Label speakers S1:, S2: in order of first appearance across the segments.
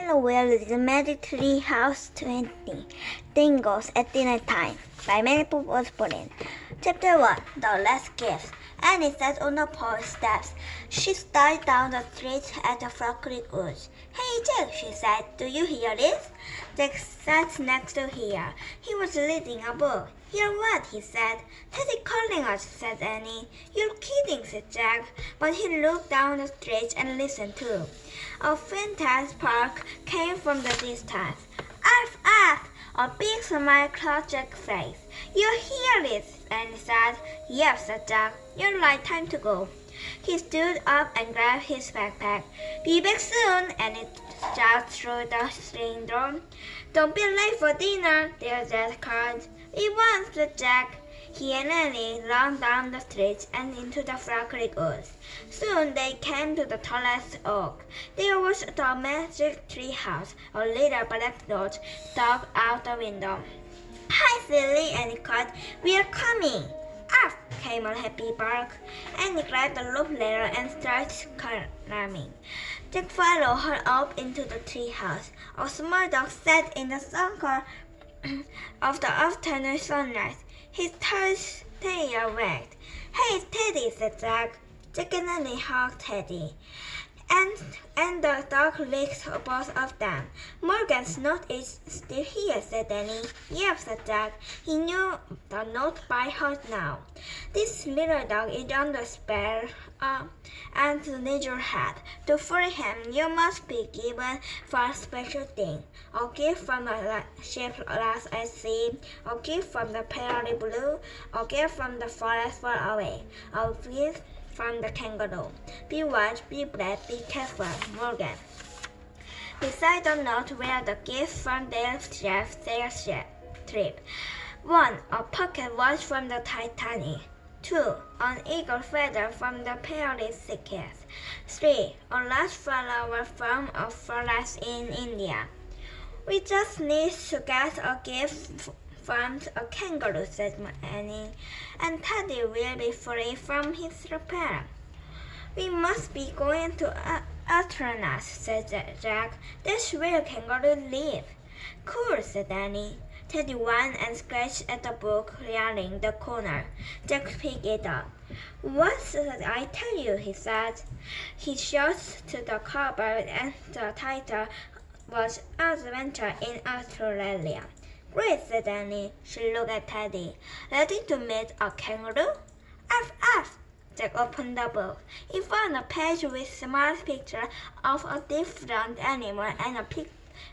S1: Hello, where is the Magic Tree House 20? Dingoes at Dinner Time by Mary Osborne. Chapter 1 The Last Gift. Annie sat on the porch steps. She stared down the street at the Froggy Woods. Hey, Jack, she said, do you hear this? Jack sat next to her. He was reading a book. Hear what? He said. Teddy calling us, said Annie. You're kidding, said Jack. But he looked down the street and listened too. A fantastic bark came from the distance. Arf, arf! A big smile crossed Jack's face. You hear it? Annie said. Yes, said Jack. You're right, time to go. He stood up and grabbed his backpack. Be back soon, Annie shouted through the screen door. Don't be late for dinner, their dad called. We won't, said Jack. He and Annie ran down the street and into the Froggy Woods. Soon they came to the tallest oak. There was the magic tree house, a little black note stuck out the window. Hi, silly, Annie called. We are coming. Up came a happy bark. Annie grabbed the rope ladder and started climbing. Jack followed her up into the tree house. A small dog sat in the circle of the afternoon sunlight. His tail wagged. Hey, Teddy, said Jack. Jack and Annie hugged Teddy. And the dog licked both of them. Morgan's note is still here, said Annie. Yes, said Jack. He knew the note by heart now. This little dog is under spell, and the nature had. To free him, you must be given for a special thing. A gift from a ship lost at sea, a gift from the prairie blue, a gift from the forest far away, a gift from the kangaroo. Be wise, be brave, be careful, Morgan. Beside the note were the gifts from their trip. 1. A pocket watch from the Titanic. 2. An eagle feather from the Paris Circus. 3. A large flower from a forest in India. We just need to get a gift from a kangaroo, said Annie, and Teddy will be free from his repair. We must be going to Atranas, said Jack. That's where kangaroos live. Cool, said Annie. Teddy went and scratched at the book, reading the corner. Jack picked it up. What did I tell you? He said. He showed to the cover, and the title was Adventure in Australia. Great, said Annie. She looked at Teddy. Ready to meet a kangaroo? Arf, arf! Jack opened the book. He found a page with small pictures of a different animal and a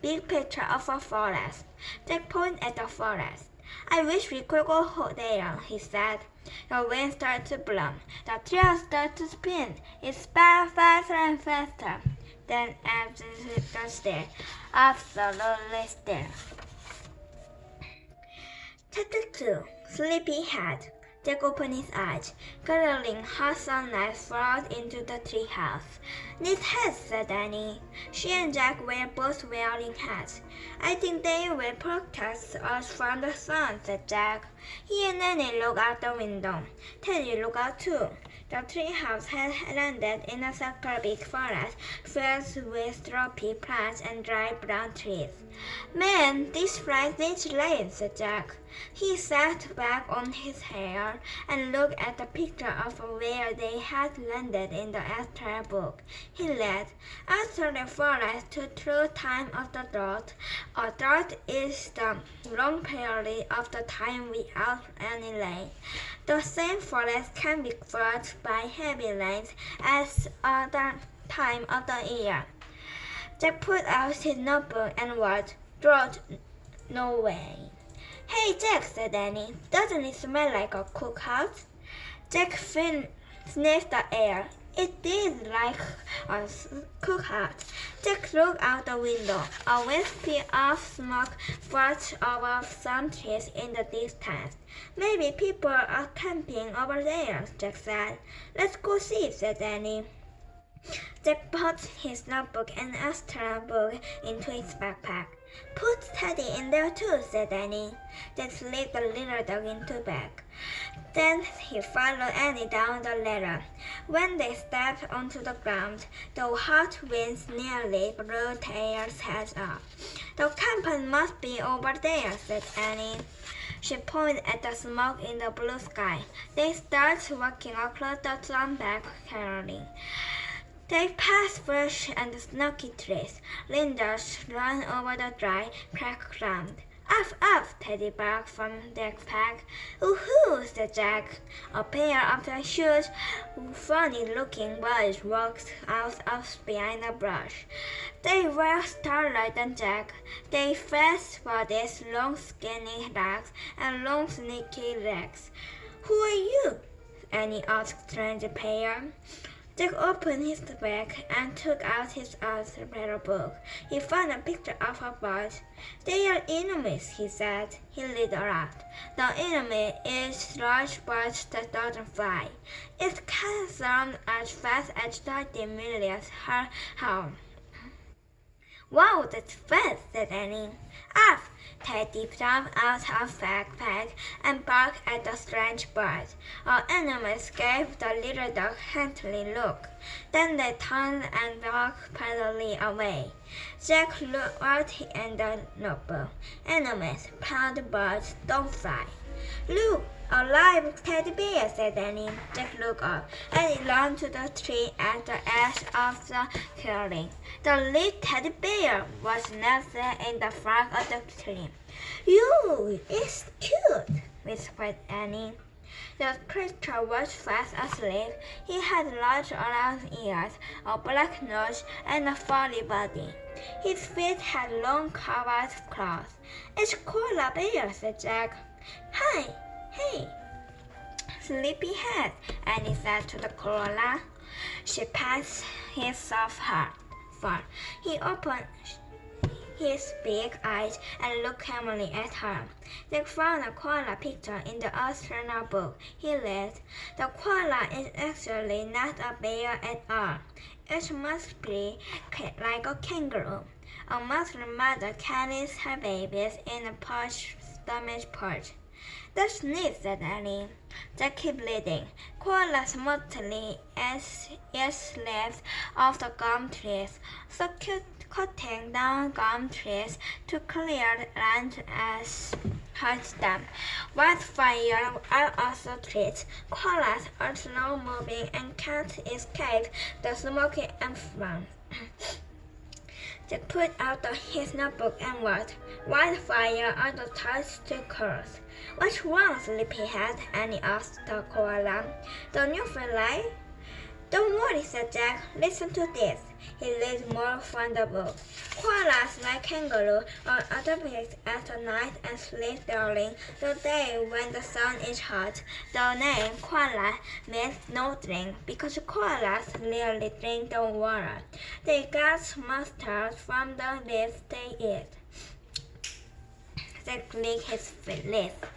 S1: big picture of a forest. Jack pointed at the forest. I wish we could go there, he said. The wind started to blow. The trail started to spin. It spun faster and faster. Then everything still, absolutely still. Chapter 2 Sleepyhead. Jack opened his eyes. Gathering hot sunlight flowed into the treehouse. Neat hats, said Annie. She and Jack were both wearing hats. I think they will protect us from the sun, said Jack. He and Annie looked out the window. Teddy looked out too. The treehouse had landed in a big forest filled with trophy plants and dry brown trees. Man, this place needs rain, said Jack. He sat back on his hair and looked at the picture of where they had landed in the astral book. He read, after the forest to true time of the drought. A drought is the long period of the time without any rain. The same forest can be flooded by heavy rains at other time of the year. Jack put out his notebook and wrote, drought, no way. Hey, Jack, said Annie, doesn't it smell like a cookhouse? Jack sniffed the air. It did like a cookhouse. Jack looked out the window. A wisp of smoke floated over some trees in the distance. Maybe people are camping over there, Jack said. Let's go see, said Annie. Jack put his notebook and extra book into his backpack. Put Teddy in there too, said Annie. Jack slipped the little dog into bed. Then he followed Annie down the ladder. When they stepped onto the ground, the hot winds nearly blew Taylor's head off. The camp must be over there, said Annie. She pointed at the smoke in the blue sky. They started walking across the sunback caroling. They passed brush and snowy trees. Linda's ran over the dry, cracked ground. Up, up, Teddy barked from their pack. Woohoo, said Jack. A pair of the huge, funny-looking boys walked out of behind the brush. They were taller than Jack. They fast bodies, long skinny legs, and long sneaky legs. Who are you? Annie asked the strange pair. Jack opened his bag and took out his other book. He found a picture of a bird. They are enemies, he said. He lit a laughed. The enemy is a large bird that doesn't fly. It can run as fast as 30 miles per hour. Wow, that's fast, said Annie. Up! Teddy jumped out of the backpack and barked at the strange bird. Our enemies gave the little dog a friendly look. Then they turned and walked peacefully away. Jack looked in the notebook. Enemies, proud birds, don't fly. Look, a live teddy bear, said Annie. Jack looked up, and he ran to the tree at the edge of the clearing. The little teddy bear was nestled in the front of the tree. You, it's cute, whispered Annie. The creature was fast asleep. He had large round ears, a black nose, and a furry body. His feet had long covered claws. It's Koala Bear, said Jack. Hi, hey, sleepyhead, Annie said to the koala. She patted his soft fur. He opened his big eyes and looked calmly at her. They found a koala picture in the Australian book. He read, the koala is actually not a bear at all. It must be like a kangaroo. A Muslim mother carries her babies in a stomach pouch. That's neat, said Annie. Jack kept reading. Koalas mostly eat leaves of the gum trees, so cutting down gum trees to clear land as hurts them. Wildfire are also trees. Koalas are slow-moving and can't escape the smoky influence. Jack put out his notebook and wrote, Wildfire are the types to curse. What's wrong, sleepyhead? Annie asked the koala. Don't you feel like? Don't worry, said Jack. Listen to this. He read more from the book. Koalas like kangaroo are adapted at night and sleep during the day when the sun is hot. The name koala means no drink because koalas rarely drink the water. They get mustard from the leaves they eat. Jack licked his lips.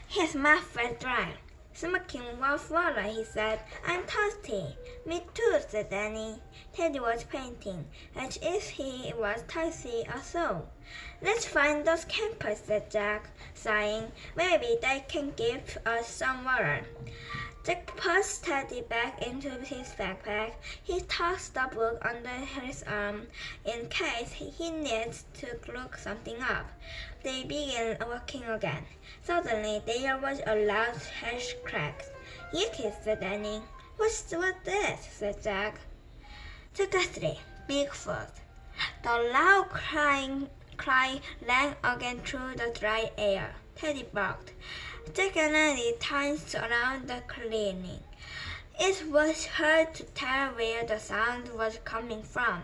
S1: His mouth felt dry. Smoking water, he said. I'm thirsty. Me too, said Annie. Teddy was painting, as if he was thirsty also. Let's find those campers, said Jack, sighing. Maybe they can give us some water. Jack pushed Teddy back into his backpack. He tossed the book under his arm in case he needs to look something up. They began walking again. Suddenly, there was a loud harsh crack. Yicky, said Annie. What's this? Said Jack. Chapter 3. Bigfoot. The loud cry rang again through the dry air. Teddy barked. Jack and Annie danced around the clearing. It was hard to tell where the sound was coming from.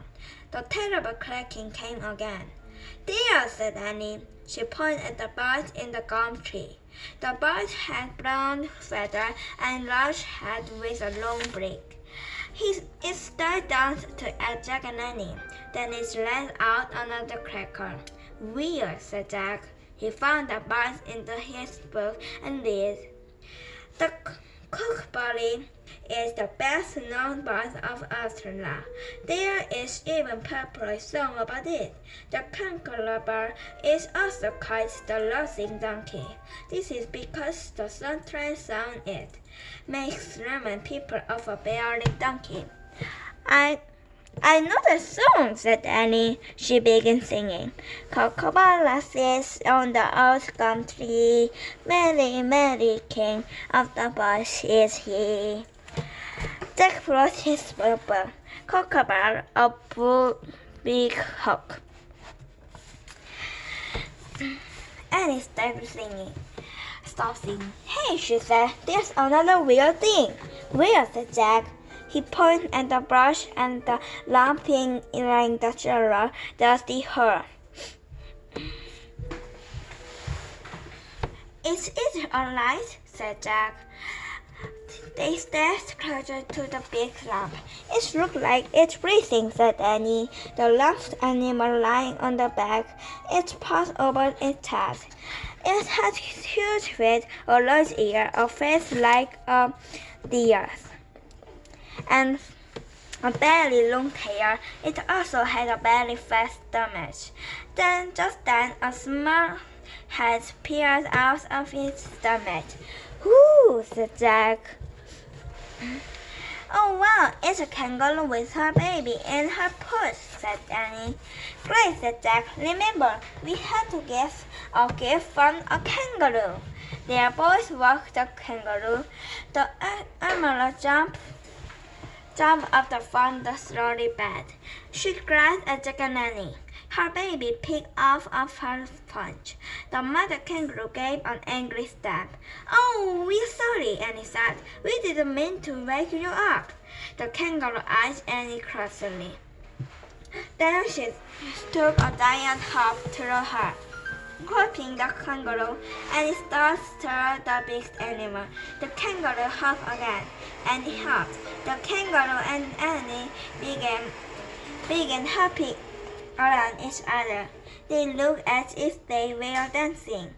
S1: The terrible cracking came again. There, said Annie. She pointed at the bird in the gum tree. The bird had brown feathers and large head with a long beak. It stared down at Jack and Annie. Then it let out another cracker. Weird, said Jack. He found the bird in his book and read. The kookaburra is the best known bird of Australia. There is even a popular song about it. The kangaroo bird is also called the laughing donkey. This is because the suntrain sound it makes remind people of a barreling donkey. I know the song, said Annie. She began singing. Kookaburra sits on the old gum tree. Merry, merry king of the bush is he. Jack brought his purple kookaburra a big hook. Annie started singing. Stop singing. Hey, she said, there's another weird thing. Where, said Jack. He pointed at the brush and the lumping in the jar dusty hair. Is it all right? Said Jack. They stepped closer to the big lump. It looks like it's breathing, said Annie. The lumped animal lying on the back, its paws over its head. It had huge feet, a large ear, a face like a deer's, and a very long tail. It also had a very fat stomach. Just then, a small head peered out of its stomach. Whoo, said Jack. Oh, wow, it's a kangaroo with her baby in her purse, said Annie. Great, said Jack. Remember, we had to give a gift from a kangaroo. Their boys walked the kangaroo. The animal jumped after from the slowly bed. She grabbed a chicken Annie. Her baby picked off of her sponge. The mother kangaroo gave an angry stamp. Oh, we're sorry, Annie said. We didn't mean to wake you up. The kangaroo eyed Annie crossly. Then she took a giant hop through her. Grabbing the kangaroo, Annie started to stir the big animal. The kangaroo hopped again. Annie hopped. The kangaroo and Annie began hopping around each other. They looked as if they were dancing.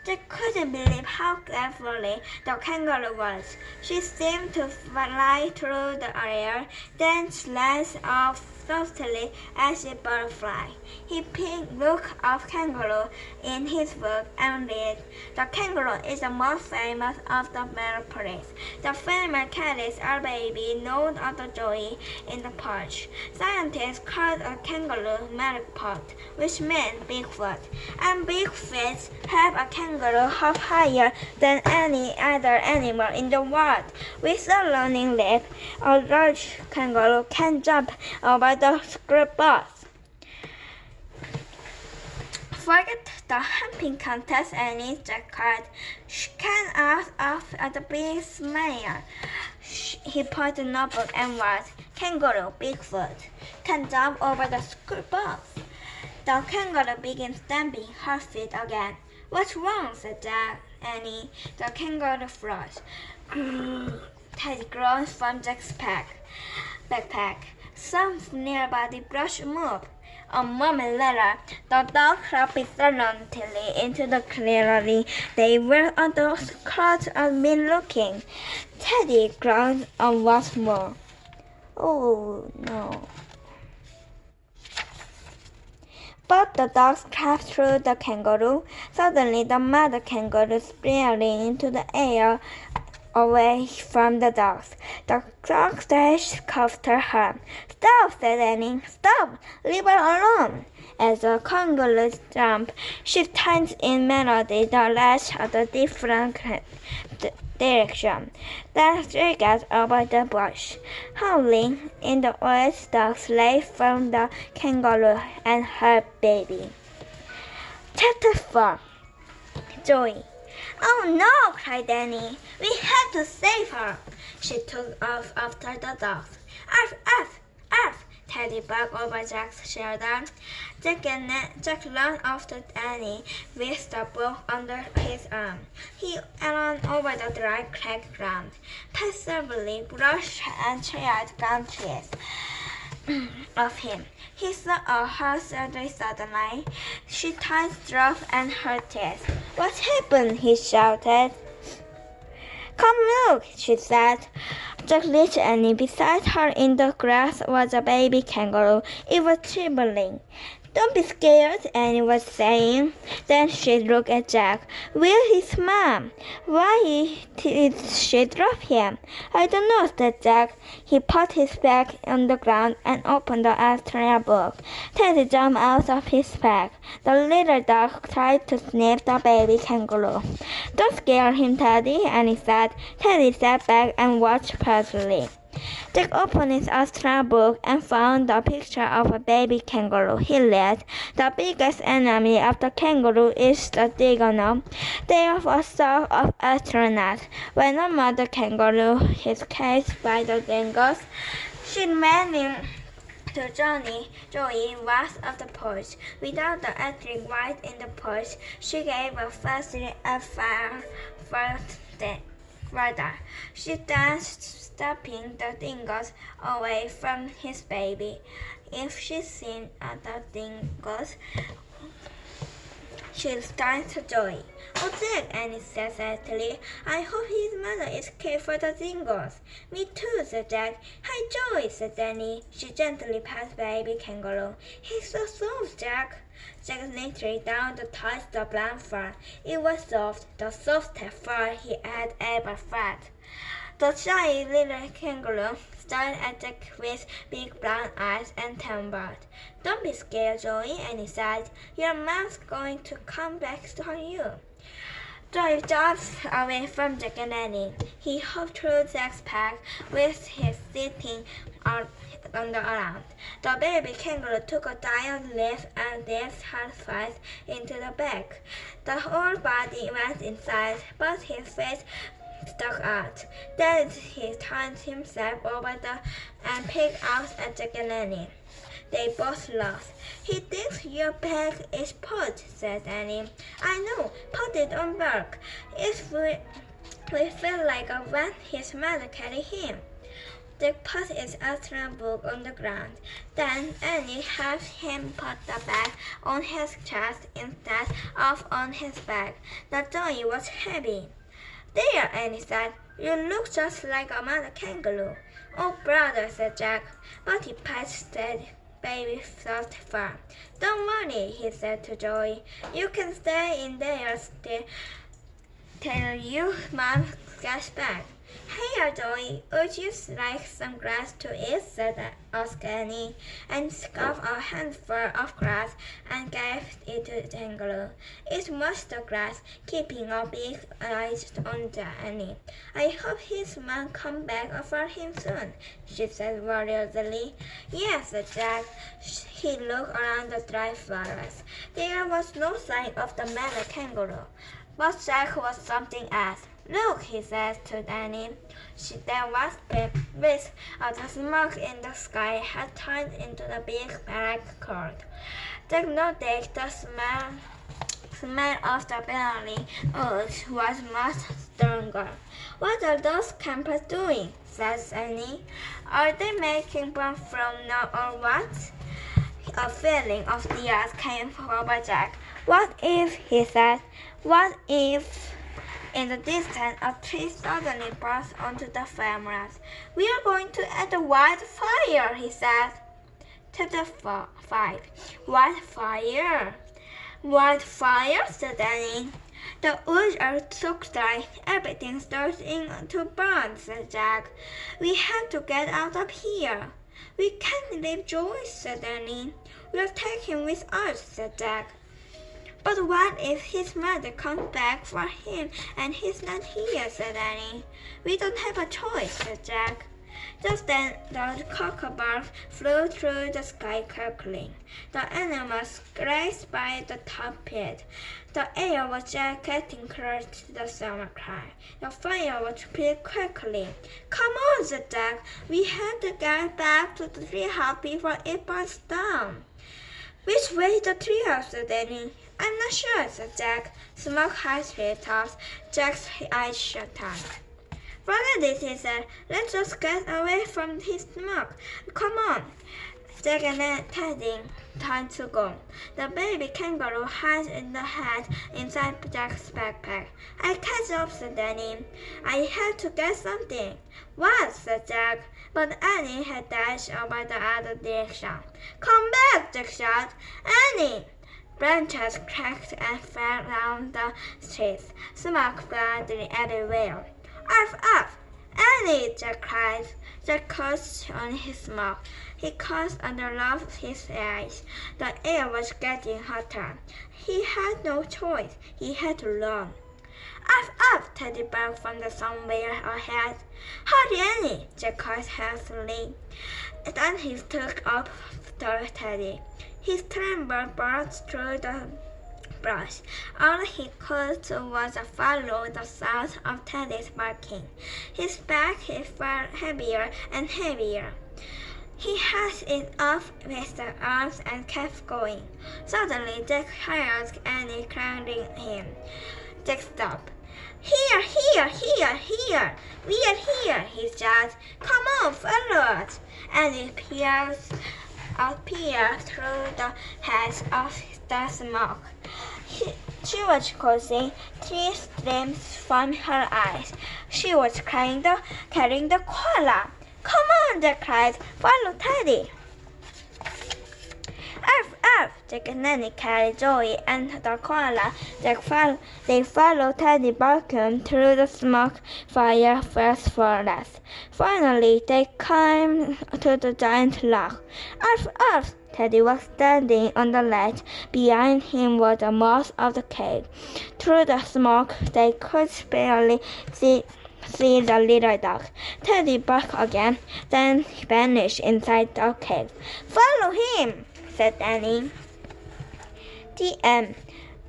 S1: They couldn't believe how carefully the kangaroo was. She seemed to fly through the air, then slid off softly as a butterfly. He picked Book of Kangaroo in his book and read, The kangaroo is the most famous of the metropolis. The female carries a baby known as the joy in the pouch. Scientists call a kangaroo melopot, which means Bigfoot. And Bigfoots help a kangaroo hop higher than any other animal in the world. With a learning leg, a large kangaroo can jump over the square bars. Forget the humping contest, Annie, Jack cried. She came out of the big smile. He put the notebook and wrote, Kangaroo, Bigfoot, can jump over the square bars. The kangaroo began stamping her feet again. What's wrong? Said Jack. Annie. The kangaroo froze. Teddy groaned from Jack's backpack. Some nearby the brush moved. A moment later, the dog crept silently into the clearing. They were on the crowd and been looking. Teddy groaned once more. Oh no. But the dogs crept through the kangaroo. Suddenly, the mother kangaroo sprinted into the air away from the dogs. The dogs dashed after her. Stop, said Annie. Stop! Leave her alone. As the kangaroo jumped, she turned in melody the latch of the different direction. Then she got over the bush. Howling in the woods, dogs lay from the kangaroo and her baby. Chapter 4. Joy. Oh no, cried Annie. We have to save her. She took off after the dogs. Arf, arf, arf. Teddy barked over Jack's shoulder. Jack ran after Annie with the book under his arm. He ran over the dry, cracked ground, past several brush and charred gum trees of him. He saw a horse suddenly. She turned rough and hurt teeth. What happened? He shouted. Come look, she said. Jack reached Annie. Beside her in the grass was a baby kangaroo. It was trembling. Don't be scared, Annie was saying. Then she looked at Jack. Where is Mom? Why did she drop him? I don't know, said Jack. He put his back on the ground and opened the Australia book. Teddy jumped out of his bag. The little dog tried to sniff the baby kangaroo. Don't scare him, Teddy, Annie said. Teddy sat back and watched puzzling. Jack opened his Australia book and found a picture of a baby kangaroo. He read, the biggest enemy of the kangaroo is the dingo. They are a sort of astronauts. When a mother kangaroo is caged by the dingoes, she managed to Joey was of the porch. Without the electric light in the porch, she gave a fast fire further. She danced, stopping the dingoes away from his baby. If she'd seen other dingoes, she'd start to Joey. Oh, Jack, Annie said sadly. I hope his mother is cared for the dingoes. Me too, said Jack. Hi, Joey, said Annie. She gently patted baby kangaroo. He's so soft, Jack. Jack literally down to touch the brown fur. It was soft, the softest fur he had ever felt. The shy little kangaroo stared at Jack with big brown eyes and trembled. Don't be scared, Joey, Annie said. Your mom's going to come back for you. Joey jumped away from Jack and Annie. He hopped through Jack's pack with his sitting on the ground. The baby kangaroo took a giant leap and dipped her face into the bag. The whole body went inside, but his face stuck out. Then he turned himself over and peeked out at Jack and Annie. They both laughed. He thinks your bag is put, said Annie. I know, put it on work. We feel like when his mother carried him. Jack put his Australian book on the ground. Then Annie helped him put the bag on his chest instead of on his back. The joy was heavy. There, Annie said. You look just like a mother kangaroo. Oh, brother, said Jack. But he patted baby soft fur. Don't worry, he said to Joey. You can stay in there till your mom gets back. Here, Joey, would you like some grass to eat? asked Annie, and scooped a handful of grass and gave it to the kangaroo. It was the grass, keeping a big eye on Annie. I hope his mom comes back for him soon, she said worriedly. Yes, said Jack. He looked around the dry forest. There was no sign of the mother kangaroo, but Jack was something else. Look, he said to Annie. There was a wisp of the smoke in the sky had turned into the big black cloud. Jack noticed the smell of the burning wood was much stronger. What are those campers doing? Said Annie. Are they making bomb from now or what? A feeling of fear came over Jack. What if, he said, what if in the distance a tree suddenly burst onto the farmland? We are going to add a wildfire, he said. Chapter 5. Wildfire. Wildfire, said Annie. The woods are so dry, everything starts to burn, said Jack. We have to get out of here. We can't leave Joyce, said Annie. We'll take him with us, said Jack. But what if his mother comes back for him and he's not here, said Annie. We don't have a choice, said Jack. Just then the kookaburra flew through the sky cackling. The animals raced by the top pit. The air was getting close to the summer cry. The fire was crackling. Come on, said Jack. We have to get back to the treehouse before it burns down. Which way is the treehouse, said Annie. I'm not sure, said Jack. Smoke had his tops. Jack's eyes shut tight. Forget it, he said. Let's just get away from his smoke. Come on. Jack and Teddy turned to go. The baby kangaroo had in the head inside Jack's backpack. I can't up, said Annie. I have to get something. What? Said Jack. But Annie had dashed over the other direction. Come back, Jack shouted. Annie! Branches cracked and fell down the streets. Smoke flooded everywhere. Arf, arf! Annie! Jack cried. Jack cursed on his smoke. He cursed under his eyes. The air was getting hotter. He had no choice. He had to run. Arf, arf! Teddy barked from the somewhere ahead. Hurry, Annie! Jack called hastily. Then he took up after Teddy. His tremble burst through the brush. All he could do was follow the sound of Teddy's barking. His back felt heavier and heavier. He had it off with the arms and kept going. Suddenly, Jack heard Annie crowding him. Jack stopped. Here, here, here, here! We are here, he shouted. Come on, follow us! Annie appeared through the haze of the smoke. She was causing tears streamed from her eyes. She was carrying the koala. Come on, Jack cried. Follow Teddy. Arf, arf! Jack and Nanny carried Joey and the koala. They followed Teddy barking through the smoke fire first forest. Finally, they came to the giant rock. Arf, arf! Teddy was standing on the ledge. Behind him was the mouth of the cave. Through the smoke, they could barely see the little dog. Teddy barked again, then he vanished inside the cave. Follow him, said Danny. The end.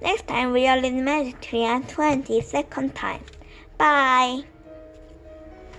S1: Next time we are in Magic Tree and 22nd time. Bye.